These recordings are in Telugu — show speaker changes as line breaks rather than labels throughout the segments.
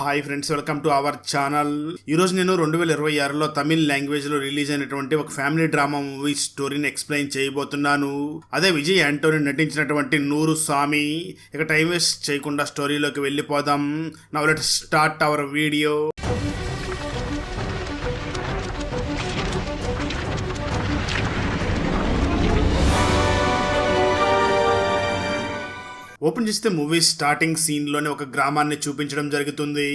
Hi friends, welcome to our channel. ఈరోజు నేను 2026లో తమిళ్ లాంగ్వేజ్లో రిలీజ్ అయినటువంటి ఒక ఫ్యామిలీ డ్రామా మూవీ స్టోరీని ఎక్స్ప్లెయిన్ చేయబోతున్నాను. అదే విజయ్ యాంటోనీ నటించినటువంటి నూరు స్వామి. ఇక టైం వేస్ట్ చేయకుండా స్టోరీలోకి వెళ్ళిపోదాం. Now let's start our video. Open చేస్తే మూవీ స్టార్టింగ్ సీన్లోనే ఒక గ్రామాన్ని చూపించడం జరుగుతుంది.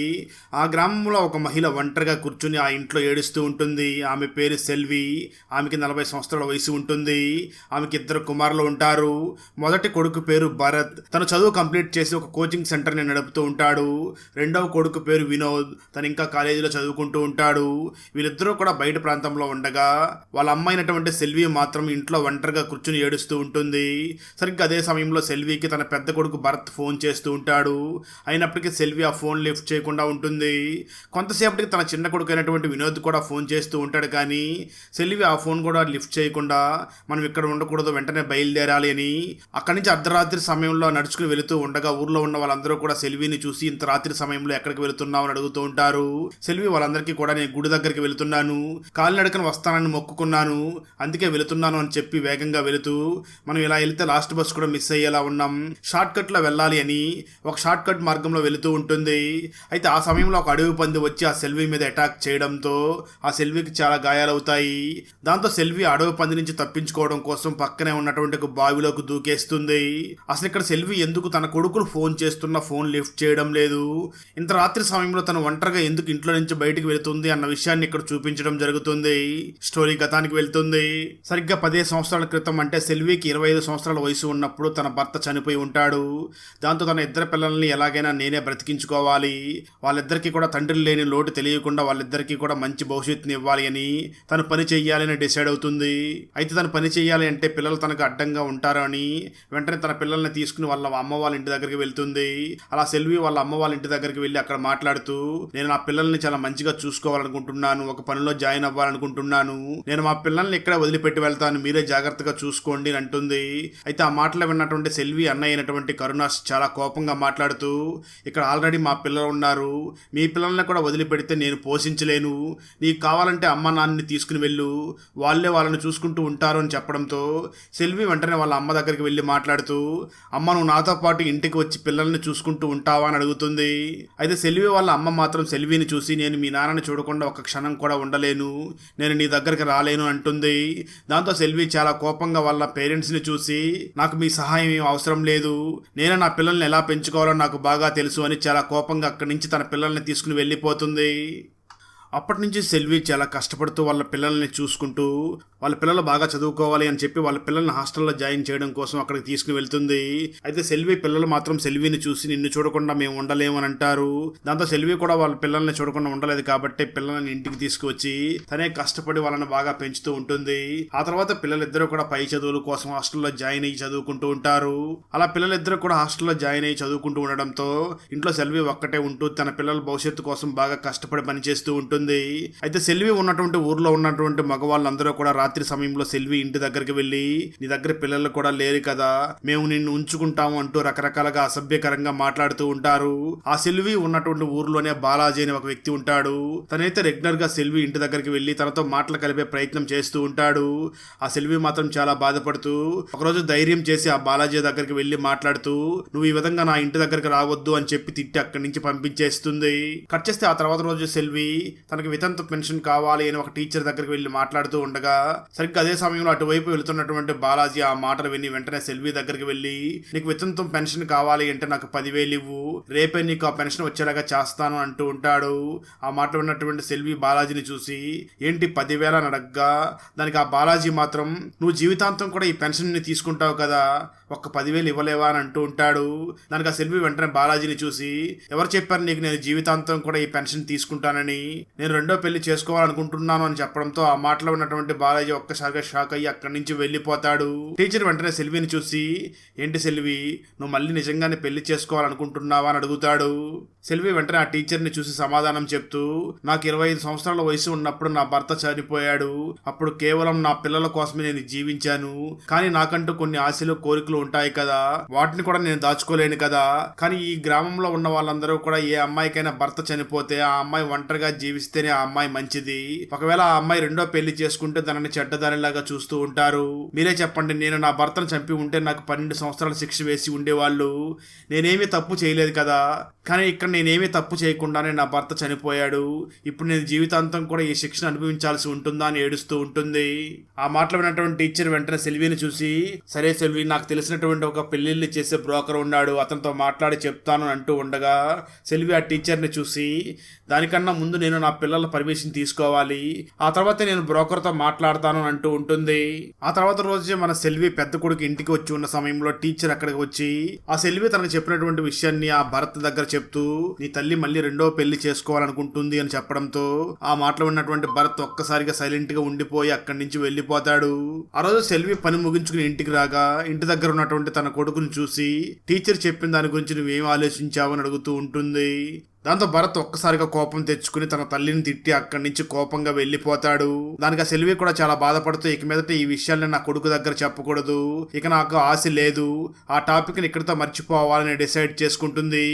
ఆ గ్రామంలో ఒక మహిళ ఒంటరిగా కూర్చుని ఆ ఇంట్లో ఏడుస్తూ ఉంటుంది. ఆమె పేరు సెల్వి. ఆమెకి 40 సంవత్సరాల వయసు ఉంటుంది. ఆమెకి 2 కుమారులు ఉంటారు. మొదటి కొడుకు పేరు భరత్. తను చదువు కంప్లీట్ చేసి ఒక కోచింగ్ సెంటర్ని నడుపుతూ ఉంటాడు. రెండవ కొడుకు పేరు వినోద్. తను ఇంకా కాలేజీలో చదువుకుంటూ ఉంటాడు. వీళ్ళిద్దరూ కూడా బయట ప్రాంతంలో ఉండగా వాళ్ళ అమ్మైనటువంటి సెల్వి మాత్రం ఇంట్లో ఒంటరిగా కూర్చుని ఏడుస్తూ ఉంటుంది. సరిగ్గా అదే సమయంలో సెల్వికి తన పెద్ద కొడుకు భరత్ ఫోన్ చేస్తూ ఉంటాడు. అయినప్పటికీ సెల్వి ఆ ఫోన్ లిఫ్ట్ చేయకుండా ఉంటుంది. కొంతసేపటికి తన చిన్న కొడుకు అయినటువంటి వినోద్ కూడా ఫోన్ చేస్తూ ఉంటాడు. కానీ సెల్వి ఆ ఫోన్ కూడా లిఫ్ట్ చేయకుండా మనం ఇక్కడ ఉండకూడదు, వెంటనే బయలుదేరాలి అని అక్కడి నుంచి అర్ధరాత్రి సమయంలో నడుచుకుని వెళుతూ ఉండగా ఊర్లో ఉన్న వాళ్ళందరూ కూడా సెల్విని చూసి ఇంత రాత్రి సమయంలో ఎక్కడికి వెళుతున్నావు అని అడుగుతూ ఉంటారు. సెల్వి వాళ్ళందరికీ కూడా నేను గుడి దగ్గరికి వెళుతున్నాను, కాలినడకన వస్తానని మొక్కుకున్నాను, అందుకే వెళుతున్నాను అని చెప్పి వేగంగా వెళుతూ మనం ఇలా వెళితే లాస్ట్ బస్ కూడా మిస్ అయ్యేలా ఉన్నాం, షార్ట్ కట్లో వెళ్ళాలి అని ఒక షార్ట్ కట్ మార్గంలో వెళుతూ ఉంటుంది. అయితే ఆ సమయంలో ఒక అడవి పంది వచ్చి ఆ సెల్వి మీద అటాక్ చేయడంతో ఆ సెల్వికి చాలా గాయాలవుతాయి. దాంతో సెల్వి అడవి పంది నుంచి తప్పించుకోవడం కోసం పక్కనే ఉన్నటువంటి ఒక బావిలోకి దూకేస్తుంది. అసలు ఇక్కడ సెల్వి ఎందుకు తన కొడుకులు ఫోన్ చేస్తున్న ఫోన్ లిఫ్ట్ చేయడం లేదు, ఇంత రాత్రి సమయంలో తను ఒంటరిగా ఎందుకు ఇంట్లో నుంచి బయటికి వెళుతుంది అన్న విషయాన్ని ఇక్కడ చూపించడం జరుగుతుంది. స్టోరీ గతానికి వెళ్తుంది. సరిగ్గా 15 సంవత్సరాల క్రితం, అంటే సెల్వికి 25 సంవత్సరాల వయసు ఉన్నప్పుడు తన భర్త చనిపోయి ఉంటాడు. దాంతో తన 2 పిల్లల్ని ఎలాగైనా నేనే బ్రతికించుకోవాలి, వాళ్ళిద్దరికీ కూడా తండ్రి లేని లోటు తెలియకుండా వాళ్ళిద్దరికీ కూడా మంచి భవిష్యత్తుని ఇవ్వాలి అని తను పని చెయ్యాలని డిసైడ్ అవుతుంది. అయితే తను పని చెయ్యాలి అంటే పిల్లలు తనకు అడ్డంగా ఉంటారు అని వెంటనే తన పిల్లల్ని తీసుకుని వాళ్ళ అమ్మ వాళ్ళ ఇంటి దగ్గరికి వెళ్తుంది. అలా సెల్వి వాళ్ళ అమ్మ వాళ్ళ ఇంటి దగ్గరికి వెళ్ళి అక్కడ మాట్లాడుతూ, నేను నా పిల్లల్ని చాలా మంచిగా చూసుకోవాలనుకుంటున్నాను, ఒక పనిలో జాయిన్ అవ్వాలనుకుంటున్నాను, నేను మా పిల్లల్ని ఇక్కడ వదిలిపెట్టి వెళ్తాను, మీరే జాగ్రత్తగా చూసుకోండి అని అంటుంది. అయితే ఆ మాటలు విన్నటువంటి సెల్వి అన్నయ్య అయినటువంటి కరుణాస్ చాలా కోపంగా మాట్లాడుతూ, ఇక్కడ ఆల్రెడీ మా పిల్లలు ఉన్నారు, మీ పిల్లల్ని కూడా వదిలిపెడితే నేను పోషించలేను, నీకు కావాలంటే అమ్మ నాన్నని తీసుకుని వెళ్ళు, వాళ్ళే వాళ్ళని చూసుకుంటూ ఉంటారు అని చెప్పడంతో సెల్వి వెంటనే వాళ్ళ అమ్మ దగ్గరికి వెళ్ళి మాట్లాడుతూ, అమ్మ నువ్వు నాతో పాటు ఇంటికి వచ్చి పిల్లల్ని చూసుకుంటూ ఉంటావా అని అడుగుతుంది. అయితే సెల్వి వాళ్ళ అమ్మ మాత్రం సెల్విని చూసి, నేను మీ నాన్నని చూడకుండా ఒక క్షణం కూడా ఉండలేను, నేను నీ దగ్గరికి రాలేను అంటుంది. దాంతో సెల్వి చాలా కోపంగా వాళ్ళ పేరెంట్స్ని చూసి, నాకు మీ సహాయం ఏం అవసరం లేదు, నేను నా పిల్లల్ని ఎలా పెంచుకోవాలో నాకు బాగా తెలుసు అని చాలా కోపంగా అక్కడి నుంచి తన పిల్లల్ని తీసుకుని వెళ్ళిపోతుంది. అప్పటి నుంచి సెల్వి చాలా కష్టపడుతూ వాళ్ళ పిల్లల్ని చూసుకుంటూ, వాళ్ళ పిల్లలు బాగా చదువుకోవాలి అని చెప్పి వాళ్ళ పిల్లల్ని హాస్టల్లో జాయిన్ చేయడం కోసం అక్కడికి తీసుకుని వెళ్తుంది. అయితే సెల్వి పిల్లలు మాత్రం సెల్విని చూసి, నిన్ను చూడకుండా మేము ఉండలేము అని అంటారు. దాంతో సెల్వి కూడా వాళ్ళ పిల్లల్ని చూడకుండా ఉండలేదు కాబట్టి పిల్లల్ని ఇంటికి తీసుకువచ్చి తనే కష్టపడి వాళ్ళని బాగా పెంచుతూ ఉంటుంది. ఆ తర్వాత పిల్లలిద్దరూ కూడా పై చదువుల కోసం హాస్టల్లో జాయిన్ అయ్యి చదువుకుంటూ ఉంటారు. అలా పిల్లలిద్దరూ కూడా హాస్టల్లో జాయిన్ అయ్యి చదువుకుంటూ ఉండడంతో ఇంట్లో సెల్వి ఒక్కటే ఉంటూ తన పిల్లల భవిష్యత్తు కోసం బాగా కష్టపడి పనిచేస్తూ ఉంటుంది. అయితే సెల్వి ఉన్నటువంటి ఊర్లో ఉన్నటువంటి మగవాళ్ళందరూ కూడా రాత్రి సమయంలో సెల్వి ఇంటి దగ్గరికి వెళ్ళి, నీ దగ్గర పిల్లలు కూడా లేరు కదా, మేము నిన్ను ఉంచుకుంటాము అంటూ రకరకాలుగా అసభ్యకరంగా మాట్లాడుతూ ఉంటారు. ఆ సెల్వి ఉన్నటువంటి ఊర్లోనే బాలాజీ అనే ఒక వ్యక్తి ఉంటాడు. తనైతే రెగ్యులర్ గా సెల్వి ఇంటి దగ్గరికి వెళ్ళి తనతో మాటలు కలిపే ప్రయత్నం చేస్తూ ఉంటాడు. ఆ సెల్వి మాత్రం చాలా బాధపడుతూ ఒకరోజు ధైర్యం చేసి ఆ బాలాజీ దగ్గరికి వెళ్ళి మాట్లాడుతూ, నువ్వు ఈ విధంగా నా ఇంటి దగ్గరికి రావద్దు అని చెప్పి తిట్టి అక్కడి నుంచి పంపించేస్తుంది. కట్ చేస్తే ఆ తర్వాత రోజు సెల్వి తనకి వితంతు పెన్షన్ కావాలి అని ఒక టీచర్ దగ్గరికి వెళ్ళి మాట్లాడుతూ ఉండగా సరిగ్గా అదే సమయంలో అటువైపు వెళుతున్నటువంటి బాలాజీ ఆ మాటలు విని వెంటనే సెల్వి దగ్గరికి వెళ్ళి, నీకు వితంతు పెన్షన్ కావాలి అంటే నాకు 10,000 ఇవ్వు, రేపే నీకు ఆ పెన్షన్ వచ్చేలాగా చేస్తాను అంటూ ఉంటాడు. ఆ మాట విన్నటువంటి సెల్వి బాలాజీని చూసి, ఏంటి 10,000 అని అడగ్గా దానికి ఆ బాలాజీ మాత్రం, నువ్వు జీవితాంతం కూడా ఈ పెన్షన్ ని తీసుకుంటావు కదా, ఒక్క 10,000 ఇవ్వలేవా అని అంటూ ఉంటాడు. దానికి ఆ సెల్వి వెంటనే బాలాజీని చూసి, ఎవరు చెప్పారు నీకు నేను జీవితాంతం కూడా ఈ పెన్షన్ తీసుకుంటానని, నేను రెండో పెళ్లి చేసుకోవాలనుకుంటున్నాను అని చెప్పడంతో ఆ మాటలో ఉన్నటువంటి బాలాజీ ఒక్కసారిగా షాక్ అయ్యి అక్కడి నుంచి వెళ్ళిపోతాడు. టీచర్ వెంటనే సెల్విని చూసి, ఏంటి సెల్వి, నువ్వు మళ్ళీ నిజంగానే పెళ్లి చేసుకోవాలనుకుంటున్నావా అని అడుగుతాడు. సెల్వి వెంటనే ఆ టీచర్ని చూసి సమాధానం చెప్తూ, నాకు 25 సంవత్సరాల వయసు ఉన్నప్పుడు నా భర్త చనిపోయాడు. అప్పుడు కేవలం నా పిల్లల కోసమే నేను జీవించాను. కానీ నాకంటూ కొన్ని ఆశలు కోరికలు ఉంటాయి కదా, వాటిని కూడా నేను దాచుకోలేను కదా. కానీ ఈ గ్రామంలో ఉన్న వాళ్ళందరూ కూడా ఏ అమ్మాయికైనా భర్త చనిపోతే ఆ అమ్మాయి ఒంటరిగా జీవిస్తేనే ఆ అమ్మాయి మంచిది. ఒకవేళ ఆ అమ్మాయి రెండో పెళ్లి చేసుకుంటే దానిని చెడ్డదానిలాగా చూస్తూ ఉంటారు. మీరే చెప్పండి, నేను నా భర్తను చంపి ఉంటే నాకు 12 సంవత్సరాల శిక్ష వేసి ఉండేవాళ్ళు. నేనేమీ తప్పు చేయలేదు కదా. కానీ ఇక్కడ నేనేమీ తప్పు చేయకుండానే నా భర్త చనిపోయాడు. ఇప్పుడు నేను జీవితాంతం కూడా ఈ శిక్షను అనుభవించాల్సి ఉంటుందా అని ఏడుస్తూ ఉంటుంది. ఆ మాటలు విన్నటువంటి టీచర్ వెంటనే సెల్విని చూసి, సరే సెల్వి, నాకు తెలిసినటువంటి ఒక పెళ్లిళ్ళు చేసే బ్రోకర్ ఉన్నాడు, అతనితో మాట్లాడి చెప్తాను అంటూ ఉండగా సెల్వి ఆ టీచర్ని చూసి, దానికన్నా ముందు నేను నా పిల్లల పర్మిషన్ తీసుకోవాలి, ఆ తర్వాత నేను బ్రోకర్తో మాట్లాడతాను అంటూ ఉంటుంది. ఆ తర్వాత రోజే మన సెల్వి పెద్ద కొడుకు ఇంటికి వచ్చి ఉన్న సమయంలో టీచర్ అక్కడికి వచ్చి ఆ సెల్వి తనకు చెప్పినటువంటి విషయాన్ని ఆ భరత్ దగ్గర చెప్తూ, నీ తల్లి మళ్ళీ రెండో పెళ్లి చేసుకోవాలనుకుంటుంది అని చెప్పడంతో ఆ మాటలో ఉన్నటువంటి భరత్ ఒక్కసారిగా సైలెంట్ గా ఉండిపోయి అక్కడి నుంచి వెళ్ళిపోతాడు. ఆ రోజు సెల్వి పని ముగించుకుని ఇంటికి రాగా ఇంటి దగ్గర ఉన్నటువంటి తన కొడుకుని చూసి, టీచర్ చెప్పిన దాని గురించి నువ్వేం ఆలోచించావని అడుగుతూ ఉంటుంది. దాంతో భరత్ ఒక్కసారిగా కోపం తెచ్చుకుని తన తల్లిని తిట్టి అక్కడి నుంచి కోపంగా వెళ్ళిపోతాడు. దానికి ఆ సెల్వి కూడా చాలా బాధపడుతూ, ఇక మీదట ఈ విషయాన్ని నా కొడుకు దగ్గర చెప్పకూడదు, ఇక నాకు ఆశ లేదు, ఆ టాపిక్ ని ఇక్కడితో మర్చిపోవాలని డిసైడ్ చేసుకుంటుంది.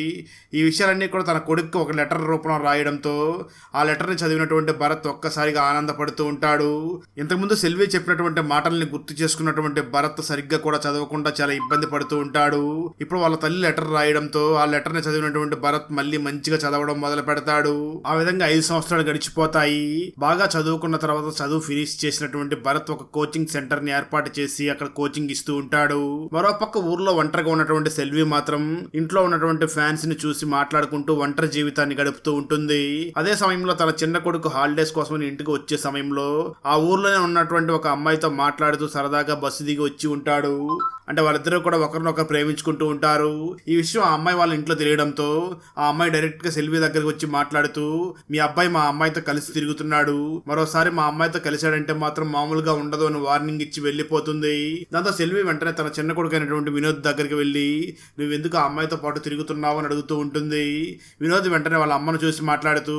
ఈ విషయాలన్నీ కూడా తన కొడుకు ఒక లెటర్ రూపంలో రాయడంతో ఆ లెటర్ని చదివినటువంటి భరత్ ఒక్కసారిగా ఆనందపడుతూ ఉంటాడు. ఇంతకుముందు సెల్వి చెప్పినటువంటి మాటల్ని గుర్తు చేసుకున్నటువంటి భరత్ సరిగ్గా కూడా చదవకుండా చాలా ఇబ్బంది పడుతూ ఉంటాడు. ఇప్పుడు వాళ్ళ తల్లి లెటర్ రాయడంతో ఆ లెటర్ని చదివినటువంటి భరత్ మళ్ళీ మంచిగా చదవడం మొదలు పెడతాడు. ఆ విధంగా 5 సంవత్సరాలు గడిచిపోతాయి. బాగా చదువుకున్న తర్వాత చదువు ఫినిష్ చేసినటువంటి భరత్ ఒక కోచింగ్ సెంటర్ ని ఏర్పాటు చేసి అక్కడ కోచింగ్ ఇస్తూ ఉంటాడు. మరోపక్క ఊర్లో ఒంటరిగా ఉన్నటువంటి సెల్వి మాత్రం ఇంట్లో ఉన్నటువంటి ఫ్యాన్స్ ని చూసి మాట్లాడుకుంటూ ఒంటరి జీవితాన్ని గడుపుతూ ఉంటుంది. అదే సమయంలో తన చిన్న కొడుకు హాలిడేస్ కోసం ఇంటికి వచ్చే సమయంలో ఆ ఊర్లోనే ఉన్నటువంటి ఒక అమ్మాయితో మాట్లాడుతూ సరదాగా బస్సు దిగి వచ్చి ఉంటాడు. అంటే వాళ్ళిద్దరూ కూడా ఒకరినొకరు ప్రేమించుకుంటూ ఉంటారు. ఈ విషయం ఆ అమ్మాయి వాళ్ళ ఇంట్లో తెలియడంతో ఆ అమ్మాయి డైరెక్ట్ గా సెల్వి దగ్గరకు వచ్చి మాట్లాడుతూ, మీ అబ్బాయి మా అమ్మాయితో కలిసి తిరుగుతున్నాడు, మరోసారి మా అమ్మాయితో కలిశాడంటే మాత్రం మామూలుగా ఉండదు అని వార్నింగ్ ఇచ్చి వెళ్ళిపోతుంది. దాంతో సెల్వి వెంటనే తన చిన్న కొడుకు అయినటువంటి వినోద్ దగ్గరికి వెళ్ళి, నువ్వెందుకు ఆ అమ్మాయితో పాటు తిరుగుతున్నావు అని అడుగుతూ ఉంటుంది. వినోద్ వెంటనే వాళ్ళ అమ్మను చూసి మాట్లాడుతూ,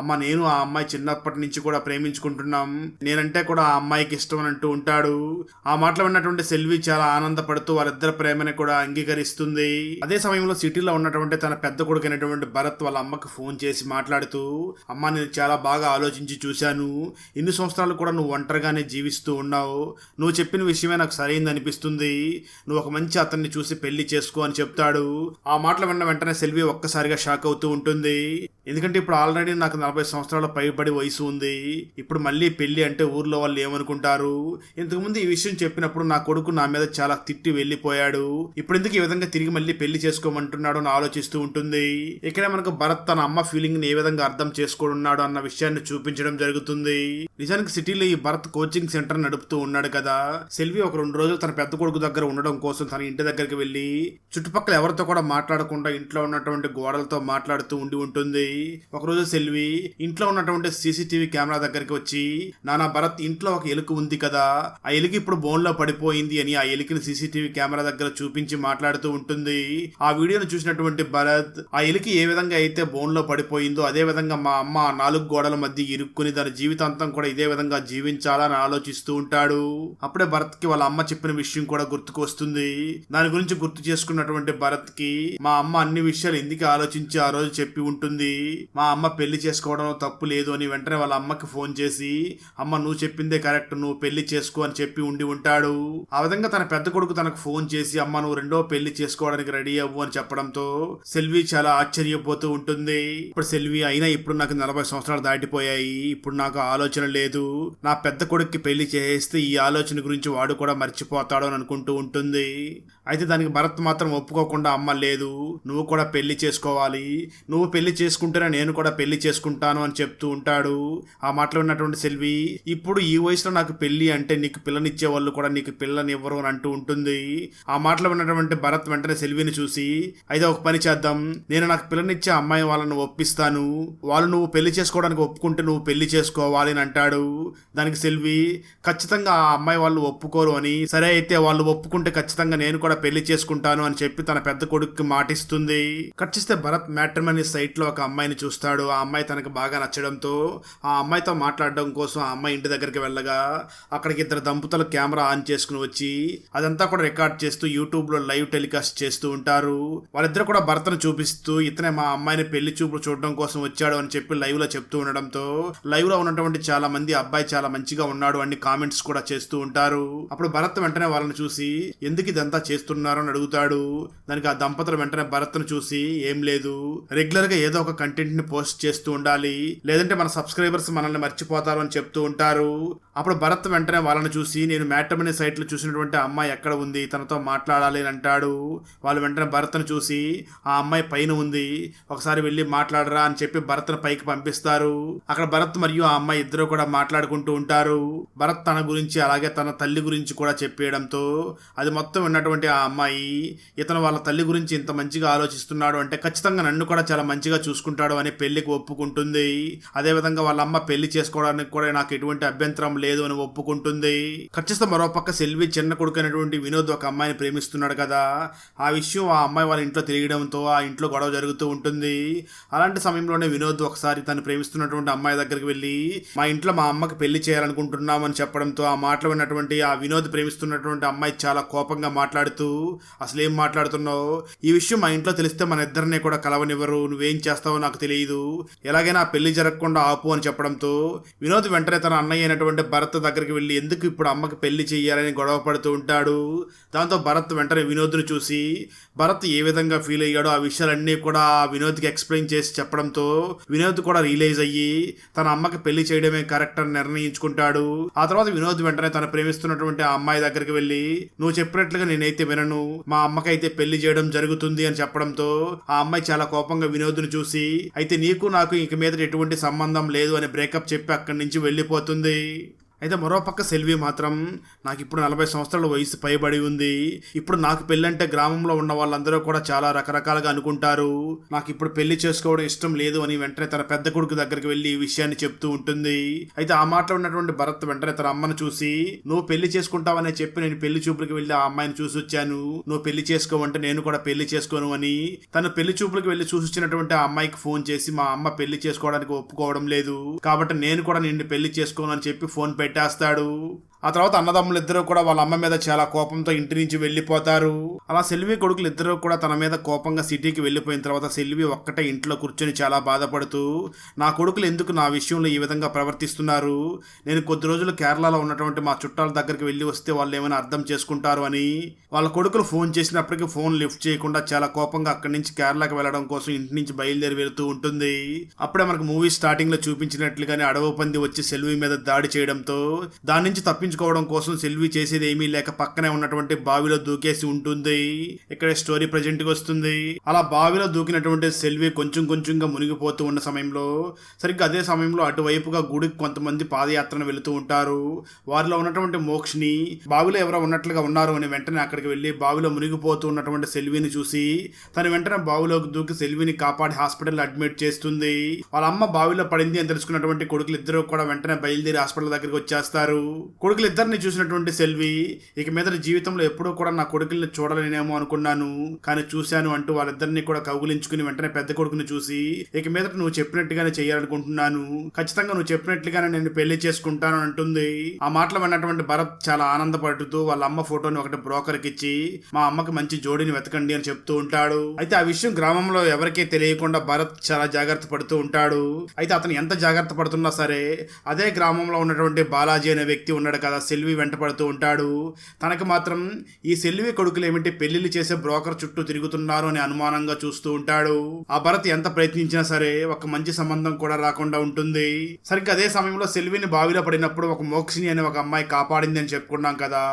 అమ్మ, నేను ఆ అమ్మాయి చిన్నప్పటి నుంచి కూడా ప్రేమించుకుంటున్నాం, నేనంటే కూడా ఆ అమ్మాయికి ఇష్టం అని అంటూ ఉంటాడు. ఆ మాటలు విన్నటువంటి సెల్వి చాలా ఆనందపడుతూ వాళ్ళిద్దరి ప్రేమని కూడా అంగీకరిస్తుంది. అదే సమయంలో సిటీలో ఉన్నటువంటి తన పెద్ద కొడుకు అయినటువంటి భరత్ వాళ్ళ అమ్మకు ఫోన్ చేసి మాట్లాడుతూ, అమ్మ, నేను చాలా బాగా ఆలోచించి చూశాను, ఇన్ని సంవత్సరాలు కూడా నువ్వు ఒంటరిగానే జీవిస్తూ ఉన్నావు, నువ్వు చెప్పిన విషయమే నాకు సరైంది అనిపిస్తుంది, నువ్వు ఒక మంచి అతన్ని చూసి పెళ్లి చేసుకో అని చెప్తాడు. ఆ మాటలు విన్న వెంటనే సెల్వి ఒక్కసారిగా షాక్ అవుతూ ఉంటుంది. ఎందుకంటే ఇప్పుడు ఆల్రెడీ నాకు 40 సంవత్సరాల పైబడి వయసు ఉంది, ఇప్పుడు మళ్ళీ పెళ్లి అంటే ఊర్లో వాళ్ళు ఏమనుకుంటారు, ఇంతకుముందు ఈ విషయం చెప్పినప్పుడు నా కొడుకు నా మీద చాలా తిట్టి వెళ్ళిపోయాడు, ఇప్పుడు ఎందుకు ఈ విధంగా తిరిగి మళ్ళీ పెళ్లి చేసుకోమంటున్నాడు అని ఆలోచిస్తూ ఉంటుంది. ఇక్కడే మనకు భరత్ తన అమ్మ ఫీలింగ్ ని ఏ విధంగా అర్థం చేసుకోనున్నాడు అన్న విషయాన్ని చూపించడం జరుగుతుంది. నిజానికి సిటీలో ఈ భరత్ కోచింగ్ సెంటర్ నడుపుతూ ఉన్నాడు కదా. సెల్వి ఒక 2 రోజులు తన పెద్ద కొడుకు దగ్గర ఉండడం కోసం తన ఇంటి దగ్గరికి వెళ్లి చుట్టుపక్కల ఎవరితో కూడా మాట్లాడకుండా ఇంట్లో ఉన్నటువంటి గోడలతో మాట్లాడుతూ ఉండి ఉంటుంది. ఒకరోజు సెల్వి ఇంట్లో ఉన్నటువంటి సీసీటీవీ కెమెరా దగ్గరికి వచ్చి, నానా భరత్, ఇంట్లో ఒక ఎలుక ఉంది కదా, ఆ ఎలుక ఇప్పుడు బోన్ లో పడిపోయింది అని ఆ ఎలుకని సీసీటీవీ కెమెరా దగ్గర చూపించి మాట్లాడుతూ ఉంటుంది. ఆ వీడియోను చూసినటువంటి భరత్, ఆ ఎలుక ఏ విధంగా అయితే బోన్ లో పడిపోయిందో అదే విధంగా మా అమ్మ 4 గోడల మధ్య ఇరుక్కుని దాని జీవితాంతం కూడా ఇదే విధంగా జీవించాలని ఆలోచిస్తూ ఉంటాడు. అప్పుడే భరత్ కి వాళ్ళ అమ్మ చెప్పిన విషయం కూడా గుర్తుకు వస్తుంది. దాని గురించి గుర్తు చేసుకున్నటువంటి భరత్ కి మా అమ్మ అన్ని విషయాలు ఎందుకు ఆలోచించి ఆ రోజు చెప్పి ఉంటుంది, మా అమ్మ పెళ్లి చేసుకోవడం తప్పు లేదు అని వెంటనే వాళ్ళ అమ్మకి ఫోన్ చేసి, అమ్మ, నువ్వు చెప్పిందే కరెక్ట్, నువ్వు పెళ్లి చేసుకో అని చెప్పి ఉండి ఉంటాడు. ఆ విధంగా తన పెద్ద కొడుకు తనకు ఫోన్ చేసి, అమ్మ, నువ్వు రెండో పెళ్లి చేసుకోవడానికి రెడీ అవ్వు అని చెప్పడంతో సెల్వి చాలా ఆశ్చర్యపోతూ ఉంటుంది. ఇప్పుడు సెల్వి, అయినా ఇప్పుడు నాకు 40 సంవత్సరాలు దాటిపోయాయి, ఇప్పుడు నాకు ఆలోచన లేదు, నా పెద్ద కొడుక్కి పెళ్లి చేస్తే ఈ ఆలోచన గురించి వాడు కూడా మర్చిపోతాడు అని అనుకుంటూ ఉంటుంది. అయితే దానికి భరత్ మాత్రం ఒప్పుకోకుండా అమ్మ లేదు, నువ్వు కూడా పెళ్లి చేసుకోవాలి, నువ్వు పెళ్లి చేసుకుంటేనే నేను కూడా పెళ్లి చేసుకుంటాను అని చెప్తూ ఉంటాడు. ఆ మాటలో ఉన్నటువంటి సెల్వి ఇప్పుడు ఈ వయసులో నాకు పెళ్లి అంటే నీకు పిల్లనిచ్చే వాళ్ళు కూడా నీకు పిల్లనివ్వరు అని అంటూ ఉంటుంది. ఆ మాటలో ఉన్నటువంటి భరత్ వెంటనే సెల్విని చూసి అయితే ఒక పని చేద్దాం, నేను నాకు పిల్లనిచ్చే అమ్మాయి వాళ్ళని ఒప్పిస్తాను, వాళ్ళు నువ్వు పెళ్లి చేసుకోవడానికి ఒప్పుకుంటే నువ్వు పెళ్లి చేసుకోవాలి అని అంటాడు. దానికి సెల్వి ఖచ్చితంగా ఆ అమ్మాయి వాళ్ళు ఒప్పుకోరు అని, సరే అయితే వాళ్ళు ఒప్పుకుంటే ఖచ్చితంగా నేను కూడా పెళ్లి చేసుకుంటాను అని చెప్పి తన పెద్ద కొడుకుకి మాటిస్తుంది. కట్ చేస్తే భరత్ మ్యాట్రిమనీ సైట్ లో ఒక అమ్మాయిని చూస్తాడు. ఆ అమ్మాయి తనకు బాగా నచ్చడంతో ఆ అమ్మాయితో మాట్లాడడం కోసం ఆ అమ్మాయి ఇంటి దగ్గరికి వెళ్ళగా అక్కడికి ఇద్దరు దంపతులు కెమెరా ఆన్ చేసుకుని వచ్చి అదంతా కూడా రికార్డ్ చేస్తూ యూట్యూబ్ లో లైవ్ టెలికాస్ట్ చేస్తూ ఉంటారు. వాళ్ళిద్దరు కూడా భరత్ను చూపిస్తూ ఇతనే మా అమ్మాయిని పెళ్లి చూపులు చూడడం కోసం వచ్చాడు అని చెప్పి లైవ్ లో చెప్తూ ఉండడంతో లైవ్ లో ఉన్నటువంటి చాలా మంది అబ్బాయి చాలా మంచిగా ఉన్నాడు అని కామెంట్స్ కూడా చేస్తూ ఉంటారు. అప్పుడు భరత్ వెంటనే వాళ్ళని చూసి ఎందుకు ఇదంతా చేస్తున్నారు అని అడుగుతాడు. దానికి ఆ దంపతులు వెంటనే భరత్ను చూసి ఏం లేదు, రెగ్యులర్ గా ఏదో ఒక కంటెంట్ ని పోస్ట్ చేస్తూ ఉండాలి, లేదంటే మన సబ్స్క్రైబర్స్ మనల్ని మర్చిపోతారు అని చెప్తూ ఉంటారు. అప్పుడు భరత్ వెంటనే వాళ్ళని చూసి నేను మ్యాట్రిమనీ సైట్ లో చూసినటువంటి అమ్మాయి ఎక్కడ ఉంది, తనతో మాట్లాడాలి అని అంటాడు. వాళ్ళు వెంటనే భరత్ను చూసి ఆ అమ్మాయి పైన ఉంది, ఒకసారి వెళ్ళి మాట్లాడరా అని చెప్పి భరత్ను పైకి పంపిస్తారు. అక్కడ భరత్ మరియు ఆ అమ్మాయి ఇద్దరు కూడా మాట్లాడుకుంటూ ఉంటారు. భరత్ తన గురించి అలాగే తన తల్లి గురించి కూడా చెప్పేయడంతో అది మొత్తం ఉన్నటువంటి ఆ అమ్మాయి ఇతను వాళ్ళ తల్లి గురించి ఇంత మంచిగా ఆలోచిస్తున్నాడు అంటే ఖచ్చితంగా నన్ను కూడా చాలా మంచిగా చూసుకుంటాడు అని పెళ్లికి ఒప్పుకుంటుంది. అదేవిధంగా వాళ్ళ అమ్మ పెళ్లి చేసుకోవడానికి కూడా నాకు ఎటువంటి అభ్యంతరం లేదు అని ఒప్పుకుంటుంది. ఖచ్చితంగా మరోపక్క సెల్వి చిన్న కొడుకు అయినటువంటి వినోద్ ఒక అమ్మాయిని ప్రేమిస్తున్నాడు కదా, ఆ విషయం ఆ అమ్మాయి వాళ్ళ ఇంట్లో తెలియడంతో ఆ ఇంట్లో గొడవ జరుగుతూ ఉంటుంది. అలాంటి సమయంలోనే వినోద్ ఒకసారి తను ప్రేమిస్తున్నటువంటి అమ్మాయి దగ్గరికి వెళ్ళి మా ఇంట్లో మా అమ్మకి పెళ్లి చేయాలనుకుంటున్నామని చెప్పడంతో ఆ మాటలు విన్నటువంటి ఆ వినోద్ ప్రేమిస్తున్నటువంటి అమ్మాయి చాలా కోపంగా మాట్లాడుతూ అసలు ఏం మాట్లాడుతున్నావు, ఈ విషయం మా ఇంట్లో తెలిస్తే మన ఇద్దరిని కూడా కలవనివ్వరు, నువ్వేం చేస్తావో నాకు తెలియదు, ఎలాగైనా పెళ్లి జరగకుండా ఆపు అని చెప్పడంతో వినోద్ వెంటనే తన అన్నయ్య అయినటువంటి భరత్ దగ్గరికి వెళ్ళి ఎందుకు ఇప్పుడు అమ్మకి పెళ్లి చెయ్యాలని గొడవ పడుతూ ఉంటాడు. దాంతో భరత్ వెంటనే వినోద్ను చూసి భరత్ ఏ విధంగా ఫీల్ అయ్యాడో ఆ విషయాలన్నీ కూడా వినోద్కి ఎక్స్ప్లెయిన్ చేసి చెప్పడంతో వినోద్ కూడా రియలైజ్ అయ్యి తన అమ్మకి పెళ్లి చేయడమే కరెక్ట్ అని నిర్ణయించుకుంటాడు. ఆ తర్వాత వినోద్ వెంటనే తన ప్రేమిస్తున్నటువంటి ఆ అమ్మాయి దగ్గరికి వెళ్ళి నువ్వు చెప్పినట్లుగా నేనైతే వినను, మా అమ్మకైతే పెళ్లి చేయడం జరుగుతుంది అని చెప్పడంతో ఆ అమ్మాయి చాలా కోపంగా వినోద్ను చూసి అయితే నీకు నాకు ఇక మీద ఎటువంటి సంబంధం లేదు అని బ్రేకప్ చెప్పి అక్కడి నుంచి వెళ్ళిపోతుంది. అయితే మరోపక్క సెల్వి మాత్రం నాకు ఇప్పుడు 40 సంవత్సరాల వయసు పైబడి ఉంది, ఇప్పుడు నాకు పెళ్ళంటే గ్రామంలో ఉన్న వాళ్ళందరూ కూడా చాలా రకరకాలుగా అనుకుంటారు, నాకు ఇప్పుడు పెళ్లి చేసుకోవడం ఇష్టం లేదు అని వెంటనే తన పెద్ద కొడుకు దగ్గరికి వెళ్ళి ఈ విషయాన్ని చెప్తూ ఉంటుంది. అయితే ఆ మాటలో ఉన్నటువంటి భరత్ వెంటనే తన అమ్మను చూసి నువ్వు పెళ్లి చేసుకుంటావని చెప్పి నేను పెళ్లి చూపులకు వెళ్ళి ఆ అమ్మాయిని చూసి వచ్చాను, నువ్వు పెళ్లి చేసుకోవంటే నేను కూడా పెళ్లి చేసుకోను అని తను పెళ్లి చూపులకు వెళ్ళి చూసి వచ్చినటువంటి ఆ అమ్మాయికి ఫోన్ చేసి మా అమ్మ పెళ్లి చేసుకోవడానికి ఒప్పుకోవడం లేదు కాబట్టి నేను కూడా నిన్ను పెళ్లి చేసుకోను అని చెప్పి ఫోన్ పెట్టేస్తాడు. ఆ తర్వాత అన్నదమ్ములు ఇద్దరు కూడా వాళ్ళ అమ్మ మీద చాలా కోపంతో ఇంటి నుంచి వెళ్ళిపోతారు. అలా సెల్వి కొడుకులు ఇద్దరు కూడా తన మీద కోపంగా సిటీకి వెళ్ళిపోయిన తర్వాత సెల్వి ఒక్కటే ఇంట్లో కూర్చొని చాలా బాధపడుతూ నా కొడుకులు ఎందుకు నా విషయంలో ఈ విధంగా ప్రవర్తిస్తున్నారు, నేను కొద్ది రోజులు కేరళలో ఉన్నటువంటి మా చుట్టాల దగ్గరికి వెళ్ళి వస్తే వాళ్ళు ఏమైనా అర్థం చేసుకుంటారు అని వాళ్ళ కొడుకులు ఫోన్ చేసినప్పటికీ ఫోన్ లిఫ్ట్ చేయకుండా చాలా కోపంగా అక్కడి నుంచి కేరళకి వెళ్ళడం కోసం ఇంటి నుంచి బయలుదేరి వెళ్తూ ఉంటుంది. అప్పుడే మనకు మూవీ స్టార్టింగ్ లో చూపించినట్లుగానే అడవి పంది వచ్చి సెల్వి మీద దాడి చేయడంతో దాని నుంచి తప్పించుకోవడం కోసం సెల్వి చేసేది ఏమీ లేక పక్కనే ఉన్నటువంటి బావిలో దూకేసి ఉంటుంది. ఇక్కడ స్టోరీ ప్రజెంట్ గా వస్తుంది. అలా బావిలో దూకినటువంటి సెల్వి కొంచెం కొంచెంగా మునిగిపోతూ ఉన్న సమయంలో సరిగ్గా అదే సమయంలో అటువైపుగా గుడికి కొంతమంది పాదయాత్రను వెళుతూ ఉంటారు. వారిలో ఉన్నటువంటి మోక్షని బావిలో ఎవరో ఉన్నట్లుగా ఉన్నారు అని వెంటనే అక్కడికి వెళ్ళి బావిలో మునిగిపోతూ ఉన్నటువంటి సెల్విని చూసి తను వెంటనే బావిలోకి దూకి సెల్విని కాపాడి హాస్పిటల్ అడ్మిట్ చేస్తుంది. వాళ్ళ అమ్మ బావిలో పడింది అని తెలుసుకున్నటువంటి కొడుకులు ఇద్దరు కూడా వెంటనే బయలుదేరి హాస్పిటల్ దగ్గరికి వచ్చేస్తారు. కొడుకులు ఇద్దరిని చూసినటువంటి సెల్వి ఇక మీద జీవితంలో ఎప్పుడూ కూడా నా కొడుకుల్ని చూడలేనేమో అనుకున్నాను కానీ చూశాను అంటూ వాళ్ళిద్దరిని కూడా కౌగులించుకుని వెంటనే పెద్ద కొడుకుని చూసి ఇక మీద నువ్వు చెప్పినట్టుగానే చేయాలనుకుంటున్నాను, ఖచ్చితంగా నువ్వు చెప్పినట్లుగానే నేను పెళ్లి చేసుకుంటాను అంటుంది. ఆ మాటలు విన్నటువంటి భరత్ చాలా ఆనందపడుతూ వాళ్ళ అమ్మ ఫోటోని ఒకటి బ్రోకర్కి ఇచ్చి మా అమ్మకి మంచి జోడిని వెతకండి అని చెప్తూ ఉంటాడు. అయితే ఆ విషయం గ్రామంలో ఎవరికీ తెలియకుండా భరత్ చాలా జాగ్రత్త పడుతూ ఉంటాడు. అయితే అతను ఎంత జాగ్రత్త పడుతున్నా సరే అదే గ్రామంలో ఉన్నటువంటి బాలాజీ అనే వ్యక్తి ఉన్నాడు కదా సెల్వి వెంట పడుతూ ఉంటాడు. తనకి మాత్రం ఈ సెల్వి కొడుకులు ఏమిటి పెళ్లిళ్ళు చేసే బ్రోకర్ చుట్టూ తిరుగుతున్నారు అని అనుమానంగా చూస్తూ ఉంటాడు. ఆ భరత్ ఎంత ప్రయత్నించినా సరే ఒక మంచి సంబంధం కూడా రాకుండా ఉంటుంది. సరిగ్గా అదే సమయంలో సెల్విని బావిలో పడినప్పుడు ఒక మోక్షిని అనే ఒక అమ్మాయి కాపాడింది అని చెప్పుకున్నాం కదా.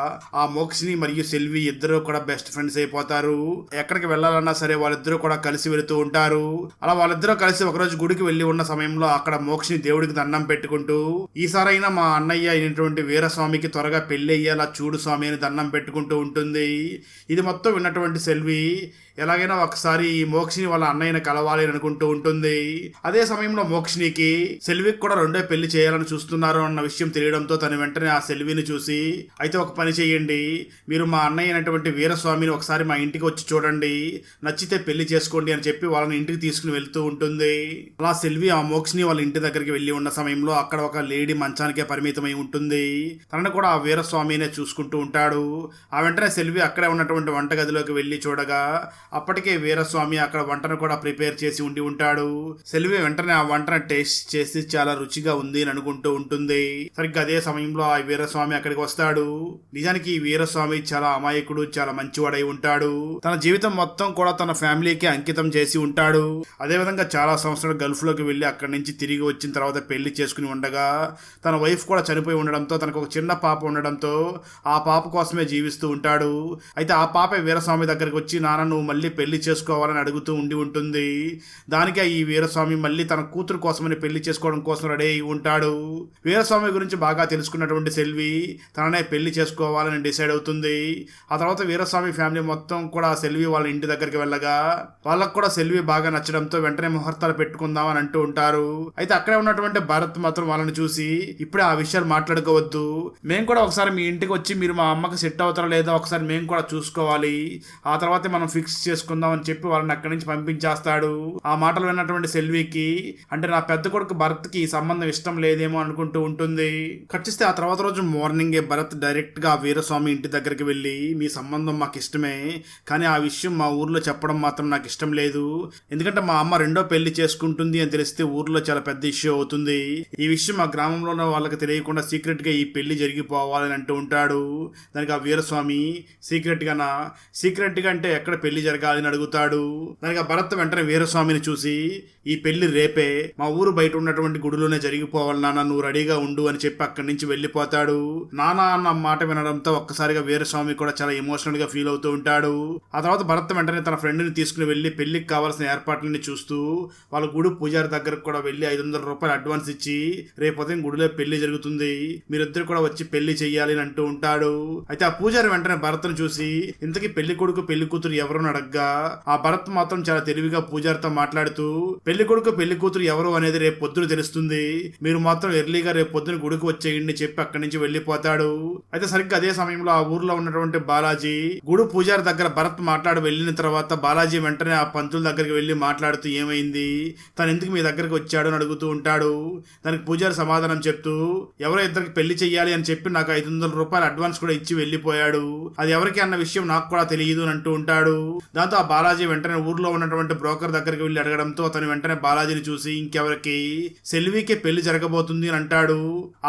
ఆ మోక్షిని మరియు సెల్వి ఇద్దరు కూడా బెస్ట్ ఫ్రెండ్స్ అయిపోతారు. ఎక్కడికి వెళ్ళాలన్నా సరే వాళ్ళిద్దరూ కూడా కలిసి వెళుతూ ఉంటారు. అలా వాళ్ళిద్దరూ కలిసి ఒకరోజు గుడికి వెళ్లి ఉన్న సమయంలో అక్కడ మోక్షిని దేవుడికి దండం పెట్టుకుంటూ, ఈసారైనా మా అన్నయ్య అయినటువంటి వీరస్వామికి త్వరగా పెళ్లి అయ్యేలా చూడు స్వామి అని దండం పెట్టుకుంటూ ఉంటుంది. ఇది మొత్తం విన్నటువంటి సెల్వి ఎలాగైనా ఒకసారి ఈ మోక్షిని వాళ్ళ అన్నయ్యని కలవాలి అని అనుకుంటూ ఉంటుంది. అదే సమయంలో మోక్షినికి సెల్వికి కూడా రెండో పెళ్లి చేయాలని చూస్తున్నారు అన్న విషయం తెలియడంతో తను వెంటనే ఆ సెల్విని చూసి, అయితే ఒక పని చేయండి, మీరు మా అన్నయ్య అయినటువంటి వీరస్వామిని ఒకసారి మా ఇంటికి వచ్చి చూడండి, నచ్చితే పెళ్లి చేసుకోండి అని చెప్పి వాళ్ళని ఇంటికి తీసుకుని వెళ్తూ ఉంటుంది. అలా సెల్వి ఆ మోక్షిని వాళ్ళ ఇంటి దగ్గరికి వెళ్లి ఉన్న సమయంలో అక్కడ ఒక లేడీ మంచానికే పరిమితమై ఉంటుంది. తనను కూడా ఆ వీరస్వామినే చూసుకుంటూ ఉంటాడు. ఆ వెంటనే సెల్వి అక్కడే ఉన్నటువంటి వంటగదిలోకి వెళ్లి చూడగా అప్పటికే వీరస్వామి అక్కడ వంటను కూడా ప్రిపేర్ చేసి ఉండి ఉంటాడు. సెల్వి వెంటనే ఆ వంటను టేస్ట్ చేసి చాలా రుచిగా ఉంది అని అనుకుంటూ ఉంటుంది. సరిగ్గా అదే సమయంలో ఆ వీరస్వామి అక్కడికి వస్తాడు. నిజానికి ఈ వీరస్వామి చాలా అమాయకుడు, చాలా మంచివాడై ఉంటాడు. తన జీవితం మొత్తం కూడా తన ఫ్యామిలీకి అంకితం చేసి ఉంటాడు. అదేవిధంగా చాలా సంవత్సరాలు గల్ఫ్ లోకి వెళ్లి అక్కడి నుంచి తిరిగి వచ్చిన తర్వాత పెళ్లి చేసుకుని ఉండగా తన వైఫ్ కూడా చనిపోయి ఉండడంతో తనకు ఒక చిన్న పాప ఉండడంతో ఆ పాప కోసమే జీవిస్తూ ఉంటాడు. అయితే ఆ పాప వీరస్వామి దగ్గరికి వచ్చి, నాన్న నువ్వు మళ్ళీ పెళ్లి చేసుకోవాలని అడుగుతూ ఉండి ఉంటుంది. దానికే ఈ వీరస్వామి మళ్ళీ తన కూతురు కోసమని పెళ్లి చేసుకోవడం కోసం రెడీ అయి ఉంటాడు. వీరస్వామి గురించి బాగా తెలుసుకున్నటువంటి సెల్వి తననే పెళ్లి చేసుకోవాలని డిసైడ్ అవుతుంది. ఆ తర్వాత వీరస్వామి ఫ్యామిలీ మొత్తం కూడా సెల్వి వాళ్ళ ఇంటి దగ్గరికి వెళ్ళగా వాళ్ళకు కూడా సెల్వి బాగా నచ్చడంతో వెంటనే ముహూర్తాలు పెట్టుకుందాం అని అంటూ ఉంటారు. అయితే అక్కడే ఉన్నటువంటి భరత్ మాత్రం వాళ్ళని చూసి, ఇప్పుడే ఆ విషయాలు మాట్లాడుకోవద్దు, మేము కూడా ఒకసారి మీ ఇంటికి వచ్చి మీరు మా అమ్మకి సెట్ అవుతారో లేదో ఒకసారి మేము కూడా చూసుకోవాలి, ఆ తర్వాత మనం ఫిక్స్ చేసుకుందాం అని చెప్పి వాళ్ళని అక్కడి నుంచి పంపించేస్తాడు. ఆ మాటలు విన్నటువంటి సెల్వికి, అంటే నా పెద్ద కొడుకు భరత్ కి ఈ సంబంధం ఇష్టం లేదేమో అనుకుంటూ ఉంటుంది. కట్టిస్తే ఆ తర్వాత రోజు మార్నింగే భరత్ డైరెక్ట్ గా వీరస్వామి ఇంటి దగ్గరికి వెళ్ళి, మీ సంబంధం మాకు ఇష్టమే, కానీ ఆ విషయం మా ఊర్లో చెప్పడం మాత్రం నాకు ఇష్టం లేదు, ఎందుకంటే మా అమ్మ రెండో పెళ్లి చేసుకుంటుంది అని తెలిస్తే ఊర్లో చాలా పెద్ద ఇష్యూ అవుతుంది, ఈ విషయం మా గ్రామంలో ఉన్న వాళ్ళకి తెలియకుండా సీక్రెట్ గా ఈ పెళ్లి జరిగిపోవాలని అంటూ ఉంటాడు. దానికి ఆ వీరస్వామి, సీక్రెట్ గా అంటే ఎక్కడ పెళ్లి జరగాలని అడుగుతాడు. దానికి ఆ భరత్ వెంటనే వీరస్వామిని చూసి, ఈ పెళ్లి రేపే మా ఊరు బయట ఉన్నటువంటి గుడిలోనే జరిగిపోవాలి నాన్న, నువ్వు రెడీగా ఉండు అని చెప్పి అక్కడి నుంచి వెళ్ళిపోతాడు. నాన్న అన్న మాట వినడంతో ఒక్కసారిగా వీరస్వామి కూడా చాలా ఎమోషనల్ గా ఫీల్ అవుతూ ఉంటాడు. ఆ తర్వాత భరత్ వెంటనే తన ఫ్రెండ్ ని తీసుకుని వెళ్లి పెళ్లికి కావాల్సిన ఏర్పాట్లని చూస్తూ వాళ్ళ గుడి పూజారి దగ్గరకు కూడా వెళ్లి 500 రూపాయలు అడ్వాన్స్ ఇచ్చి, రేపు ఉదయం గుడిలో పెళ్లి జరుగుతుంది, మీరిద్దరు కూడా వచ్చి పెళ్లి చెయ్యాలి అని అంటూ ఉంటాడు. అయితే ఆ పూజారి వెంటనే భరత్ను చూసి, ఇంతకీ పెళ్లి కొడుకు పెళ్లి కూతురు ఎవరు అడగ్గా ఆ భరత్ మాత్రం చాలా తెలివిగా పూజారితో మాట్లాడుతూ, పెళ్లి కొడుకు పెళ్లి కూతురు ఎవరు అనేది రేపు పొద్దున తెలుస్తుంది, మీరు మాత్రం ఎర్లీగా రేపు పొద్దున గుడికి వచ్చేయండి చెప్పి అక్కడి నుంచి వెళ్ళిపోతాడు. అయితే సరిగ్గా అదే సమయంలో ఆ ఊర్లో ఉన్నటువంటి బాలాజీ గుడి పూజారి దగ్గర భరత్ మాట్లాడి వెళ్ళిన తర్వాత బాలాజీ వెంటనే ఆ పంతుల దగ్గరికి వెళ్లి మాట్లాడుతూ, ఏమైంది, తను ఎందుకు మీ దగ్గరికి వచ్చాడు అని అడుగుతూ ఉంటాడు. దానికి పూజారి సమాధానం చెప్తూ, ఎవరో ఇద్దరికి పెళ్లి చెయ్యాలి అని చెప్పి నాకు 500 రూపాయలు అడ్వాన్స్ కూడా ఇచ్చి వెళ్ళిపోయాడు, అది ఎవరికి అన్న విషయం నాకు కూడా తెలియదు అని అంటూ ఉంటాడు. దాంతో ఆ బాలాజీ వెంటనే ఊర్లో ఉన్నటువంటి బ్రోకర్ దగ్గరికి వెళ్లి అడగడంతో అతను వెంటనే బాలాజీని చూసి, ఇంకెవరికి, సెల్వికే పెళ్లి జరగబోతుంది అని అంటాడు.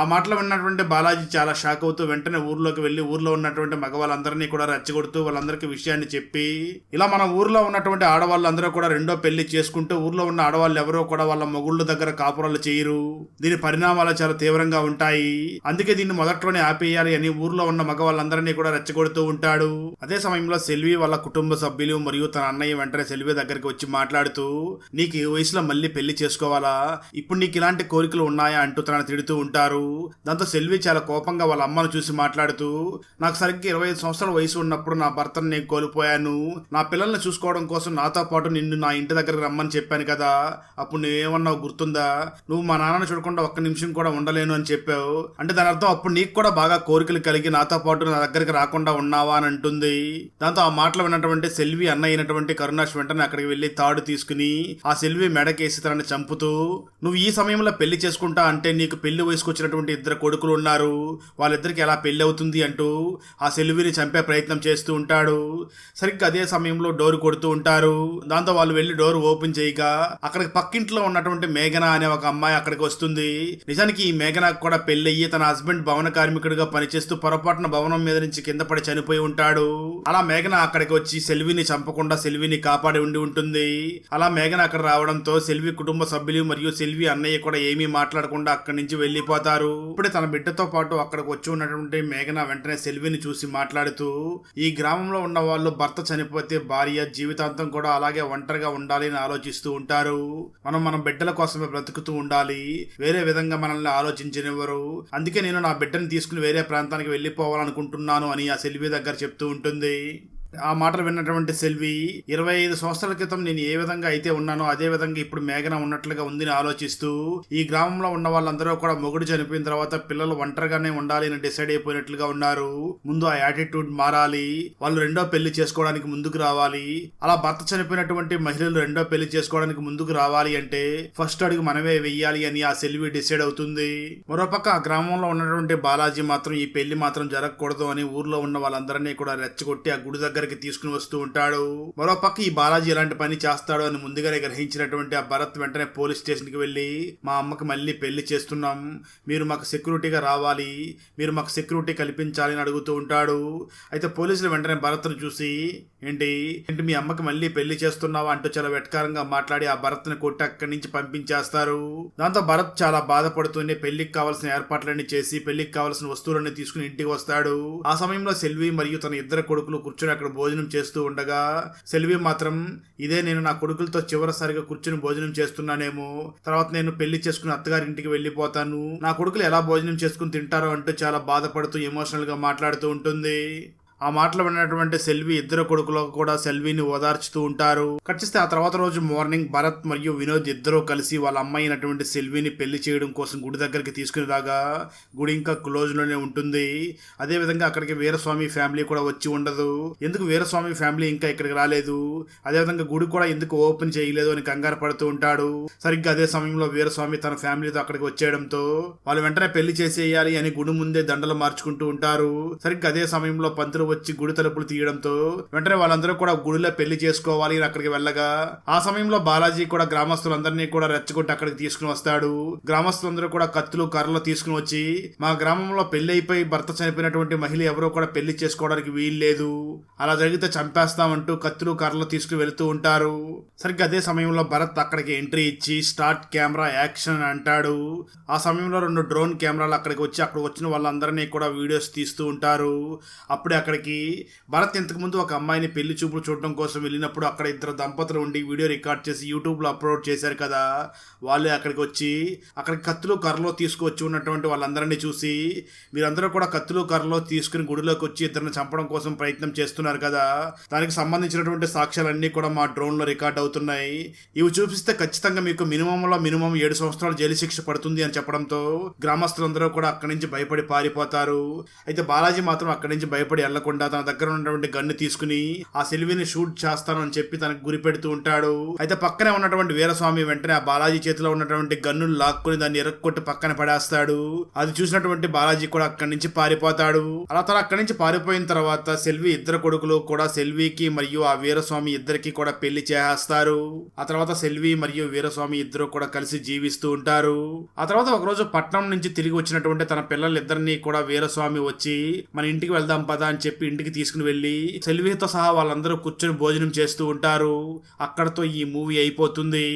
ఆ మాటలు విన్నటువంటి బాలాజీ చాలా షాక్ అవుతూ వెంటనే ఊర్లోకి వెళ్లి ఊర్లో ఉన్నటువంటి మగవాళ్ళందరినీ కూడా రెచ్చగొడుతూ వాళ్ళందరికీ విషయాన్ని చెప్పి, ఇలా మన ఊర్లో ఉన్నటువంటి ఆడవాళ్ళందరూ కూడా రెండో పెళ్లి చేసుకుంటూ ఊర్లో ఉన్న ఆడవాళ్ళు ఎవరో కూడా వాళ్ళ మొగుళ్ళ దగ్గర కాపురాలు చేయరు, దీని పరిణామాలు చాలా తీవ్రంగా ఉంటాయి, అందుకే దీన్ని మొదట్లోనే ఆపేయాలి అని ఊర్లో ఉన్న మగవాళ్ళందరినీ కూడా రెచ్చగొడుతూ ఉంటాడు. అదే సమయంలో సెల్వి వాళ్ళ కుటుంబ సభ్యులు మరియు తన అన్నయ్య వెంటనే సెల్వి దగ్గరికి వచ్చి మాట్లాడుతూ, నీకు ఈ వయసులో మళ్ళీ పెళ్లి చేసుకోవాలా, ఇప్పుడు నీకు ఇలాంటి కోరికలు ఉన్నాయా అంటూ తనని తిడుతూ ఉంటారు. దాంతో సెల్వి చాలా కోపంగా వాళ్ళ అమ్మను చూసి మాట్లాడుతూ, నాకు సరిగ్గా 25 సంవత్సరాల వయసు ఉన్నప్పుడు నా భర్తను నేను కోల్పోయాను, నా పిల్లల్ని చూసుకోవడం కోసం నాతో పాటు నిన్ను నా ఇంటి దగ్గరకు రమ్మని చెప్పాను కదా, అప్పుడు నువ్వేమన్నావు గుర్తుందా, నువ్వు మా నాన్నను చూడకుండా ఒక్క నిమిషం కూడా ఉండలేను అని చెప్పావు, అంటే దాని అర్థం అప్పుడు నీకు కూడా బాగా కోరికలు కలిగి నాతో పాటు నా దగ్గరికి రాకుండా ఉన్నావా అని అంటుంది. దాంతో ఆ మాటలు విన్నటువంటి సెల్వి సెల్వి అన్న అయినటువంటి కరుణాష్ వెంటనే అక్కడికి వెళ్లి తాడు తీసుకుని ఆ సెల్వి మెడకేసి తనని చంపుతూ, నువ్వు ఈ సమయంలో పెళ్లి చేసుకుంటా అంటే నీకు పెళ్లి వయసుకు వచ్చినటువంటి 2 కొడుకులు ఉన్నారు, వాళ్ళిద్దరికి ఎలా పెళ్లి అవుతుంది అంటూ ఆ సెల్విని చంపే ప్రయత్నం చేస్తూ ఉంటాడు. సరిగ్గా అదే సమయంలో డోర్ కొడుతూ ఉంటారు. దాంతో వాళ్ళు వెళ్లి డోర్ ఓపెన్ చేయగా అక్కడికి పక్కింట్లో ఉన్నటువంటి మేఘన అనే ఒక అమ్మాయి అక్కడికి వస్తుంది. నిజానికి ఈ మేఘనకు కూడా పెళ్లయ్యి తన హస్బెండ్ భవన కార్మికుడిగా పనిచేస్తూ పొరపాటున భవనం మీద నుంచి కింద పడి చనిపోయి ఉంటాడు. అలా మేఘన అక్కడికి వచ్చి సెల్విని చంపకుండా సెల్విని కాపాడి ఉండి ఉంటుంది. అలా మేఘన అక్కడ రావడంతో సెల్వి కుటుంబ సభ్యులు మరియు సెల్వి అన్నయ్య కూడా ఏమీ మాట్లాడకుండా అక్కడి నుంచి వెళ్లిపోతారు. ఇప్పుడే తన బిడ్డతో పాటు అక్కడికి వచ్చి ఉన్నటువంటి మేఘన వెంటనే సెల్విని చూసి మాట్లాడుతూ, ఈ గ్రామంలో ఉన్న వాళ్ళు భర్త చనిపోతే భార్య జీవితాంతం కూడా అలాగే ఒంటరిగా ఉండాలి అని ఆలోచిస్తూ ఉంటారు. మనం బిడ్డల కోసమే బ్రతుకుతూ ఉండాలి, వేరే విధంగా మనల్ని ఆలోచించనివ్వరు. అందుకే నేను నా బిడ్డను తీసుకుని వేరే ప్రాంతానికి వెళ్లిపోవాలనుకుంటున్నాను అని ఆ సెల్వి దగ్గర చెప్తూ ఉంటుంది. ఆ మాటలు విన్నటువంటి సెల్వి 25 సంవత్సరాల క్రితం నేను ఏ విధంగా అయితే ఉన్నానో అదే విధంగా ఇప్పుడు మేఘన ఉన్నట్లుగా ఉందని ఆలోచిస్తూ, ఈ గ్రామంలో ఉన్న వాళ్ళందరూ కూడా మొగుడు చనిపోయిన తర్వాత పిల్లలు ఒంటరిగానే ఉండాలి అని డిసైడ్ అయిపోయినట్లుగా ఉన్నారు. ముందు ఆ యాటిట్యూడ్ మారాలి, వాళ్ళు రెండో పెళ్లి చేసుకోవడానికి ముందుకు రావాలి. అలా భర్త చనిపోయినటువంటి మహిళలు రెండో పెళ్లి చేసుకోవడానికి ముందుకు రావాలి అంటే ఫస్ట్ అడుగు మనమే వెయ్యాలి అని ఆ సెల్వి డిసైడ్ అవుతుంది. మరోపక్క ఆ గ్రామంలో ఉన్నటువంటి బాలాజీ మాత్రం ఈ పెళ్లి మాత్రం జరగకూడదు అని ఊర్లో ఉన్న వాళ్ళందరినీ కూడా రెచ్చగొట్టి ఆ గుడి దగ్గర తీసుకుని వస్తూ ఉంటాడు. మరోపక్క ఈ బాలాజీ ఎలాంటి పని చేస్తాడో అని ముందుగానే గ్రహించినటువంటి ఆ భరత్ వెంటనే పోలీస్ స్టేషన్ కి వెళ్లి, మా అమ్మకి మళ్ళీ పెళ్లి చేస్తున్నాం, మీరు మాకు సెక్యూరిటీగా రావాలి, మీరు మాకు సెక్యూరిటీ కల్పించాలి అని అడుగుతూ ఉంటాడు. అయితే పోలీసులు వెంటనే భరత్ ను చూసి, ఏంటి మీ అమ్మకి మళ్ళీ పెళ్లి చేస్తున్నావా అంటూ చాలా వెటకారంగా మాట్లాడి ఆ భరత్ ని కొట్టి అక్కడి నుంచి పంపించేస్తారు. దాంతో భరత్ చాలా బాధపడుతూనే పెళ్లికి కావాల్సిన ఏర్పాట్లన్నీ చేసి పెళ్లికి కావాల్సిన వస్తువులన్నీ తీసుకుని ఇంటికి వస్తాడు. ఆ సమయంలో సెల్వి మరియు తన 2 కొడుకులు కూర్చొని అక్కడ భోజనం చేస్తూ ఉండగా సెల్వి మాత్రం, ఇదే నేను నా కొడుకులతో చివరిసారిగా కూర్చుని భోజనం చేస్తున్నానేమో, తర్వాత నేను పెళ్లి చేసుకుని అత్తగారింటికి వెళ్లిపోతాను, నా కొడుకులు ఎలా భోజనం చేసుకుని తింటారో అంటూ చాలా బాధపడుతూ ఎమోషనల్ గా మాట్లాడుతూ ఉంటుంది. ఆ మాటలు విన్నటువంటి సెల్వి 2 కొడుకులు కూడా సెల్విని ఓదార్చుతూ ఉంటారు. కట్ చేస్తే ఆ తర్వాత రోజు మార్నింగ్ భరత్ మరియు వినోద్ ఇద్దరూ కలిసి వాళ్ళ అమ్మాయి అయినటువంటి సెల్విని పెళ్లి చేయడం కోసం గుడి దగ్గరికి తీసుకుని రాగా గుడి ఇంకా క్లోజ్ లోనే ఉంటుంది. అదే విధంగా అక్కడికి వీరస్వామి ఫ్యామిలీ కూడా వచ్చి ఉండదు. ఎందుకు వీరస్వామి ఫ్యామిలీ ఇంకా ఇక్కడికి రాలేదు, అదే విధంగా గుడి కూడా ఎందుకు ఓపెన్ చేయలేదు అని కంగారు పడుతూ ఉంటాడు. సరిగ్గా అదే సమయంలో వీరస్వామి తన ఫ్యామిలీతో అక్కడికి వచ్చేయడంతో వాళ్ళు వెంటనే పెళ్లి చేసేయాలి అని గుడి ముందే దండలు మార్చుకుంటూ ఉంటారు. సరిగ్గా అదే సమయంలో పంతులు వచ్చి గుడి తలుపులు తీయడంతో వెంటనే వాళ్ళందరూ కూడా గుడిలో పెళ్లి చేసుకోవాలి అని అక్కడికి వెళ్ళగా ఆ సమయంలో బాలాజీ కూడా గ్రామస్తులందరినీ కూడా రెచ్చగొట్టి అక్కడికి తీసుకుని వస్తాడు. గ్రామస్తులందరూ కూడా కత్తులు కర్రలు తీసుకుని వచ్చి, మా గ్రామంలో పెళ్లి అయిపోయి భర్త చనిపోయినటువంటి మహిళ ఎవరో కూడా పెళ్లి చేసుకోవడానికి వీల్లేదు, అలా జరిగితే చంపేస్తామంటూ కత్తులు కర్రలు తీసుకుని వెళుతూ ఉంటారు. సరిగ్గా అదే సమయంలో భరత్ అక్కడికి ఎంట్రీ ఇచ్చి స్టార్ట్ కెమెరా యాక్షన్ అంటాడు. ఆ సమయంలో 2 డ్రోన్ కెమెరాలు అక్కడికి వచ్చి అక్కడ వచ్చిన వాళ్ళందరినీ కూడా వీడియోస్ తీస్తూ ఉంటారు. అప్పుడే అక్కడికి భరత్ ఇంతకు ముందు ఒక అమ్మాయిని పెళ్లి చూపులు చూడడం కోసం వెళ్ళినప్పుడు అక్కడ 2 దంపతులు ఉండి వీడియో రికార్డ్ చేసి యూట్యూబ్ లో అప్లోడ్ చేశారు కదా, వాళ్ళే అక్కడికి వచ్చి అక్కడికి కత్తులు కర్రలో తీసుకువచ్చి ఉన్నటువంటి వాళ్ళందరినీ చూసి, మీరందరూ కూడా కత్తులు కర్రలో తీసుకుని గుడిలోకి వచ్చి ఇద్దరిని చంపడం కోసం ప్రయత్నం చేస్తున్నారు కదా, దానికి సంబంధించినటువంటి సాక్ష్యాలన్నీ కూడా మా డ్రోన్ లో రికార్డ్ అవుతున్నాయి, ఇవి చూపిస్తే ఖచ్చితంగా మీకు మినిమం 7 సంవత్సరాలు జైలు శిక్ష పడుతుంది అని చెప్పడంతో గ్రామస్తులందరూ కూడా అక్కడి నుంచి భయపడి పారిపోతారు. అయితే బాలాజీ మాత్రం అక్కడి నుంచి భయపడి వెళ్లకుండా తన దగ్గర ఉన్నటువంటి గన్ను తీసుకుని ఆ సెల్విని షూట్ చేస్తాను అని చెప్పి తనకు గురి పెడుతూ ఉంటాడు. అయితే పక్కనే ఉన్నటువంటి వీరస్వామి వెంటనే ఆ బాలాజీ చేతిలో ఉన్నటువంటి గన్ను లాక్కుని దాన్ని ఎరక్కొట్టి పక్కన పడేస్తాడు. అది చూసినటువంటి బాలాజీ కూడా అక్కడి నుంచి పారిపోతాడు. అలా తన అక్కడి నుంచి పారిపోయిన తర్వాత సెల్వి 2 కొడుకులు కూడా సెల్వికి మరియు ఆ వీరస్వామి ఇద్దరికి కూడా పెళ్లి చేస్తారు. ఆ తర్వాత సెల్వి మరియు వీరస్వామి ఇద్దరు కూడా కలిసి జీవిస్తూ ఉంటారు. ఆ తర్వాత ఒకరోజు పట్నం నుంచి తిరిగి వచ్చినటువంటి తన పిల్లలిద్దరినీ కూడా వీరస్వామి వచ్చి, మన ఇంటికి వెళ్దాం పదా అని చెప్పి ఇంటికి తీసుకుని వెళ్లి సెల్వితో సహా వాళ్ళందరూ కూర్చొని భోజనం చేస్తూ ఉంటారు. అక్కడతో ఈ మూవీ అయిపోతుంది.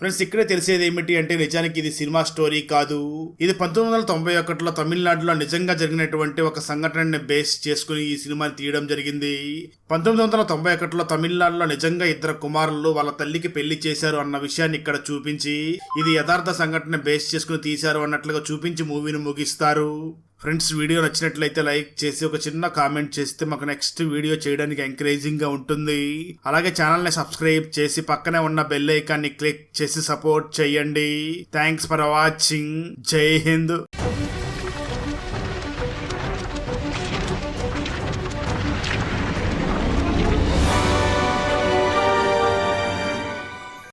ఫ్రెండ్స్, ఇక్కడే తెలిసేది ఏమిటి అంటే నిజానికి ఇది సినిమా స్టోరీ కాదు. ఇది 1991లో తమిళనాడులో నిజంగా జరిగినటువంటి ఒక సంఘటనని బేస్ చేసుకుని ఈ సినిమాని తీయడం జరిగింది. 1991లో తమిళనాడులో నిజంగా 2 కుమారులు వాళ్ళ తల్లికి పెళ్లి చేశారు అన్న విషయాన్ని ఇక్కడ చూపించి, ఇది యథార్థ సంఘటన బేస్ చేసుకుని తీశారు అన్నట్లుగా చూపించి మూవీని ముగిస్తారు. ఫ్రెండ్స్, వీడియో నచ్చినట్లయితే లైక్ చేసి ఒక చిన్న కామెంట్ చేస్తే మాకు నెక్స్ట్ వీడియో చేయడానికి ఎంకరేజింగ్ గా ఉంటుంది. అలాగే ఛానల్ ని సబ్స్క్రైబ్ చేసి పక్కనే ఉన్న బెల్ ఐకాన్ ని క్లిక్ చేసి సపోర్ట్ చేయండి. Thanks for watching. జై హింద్.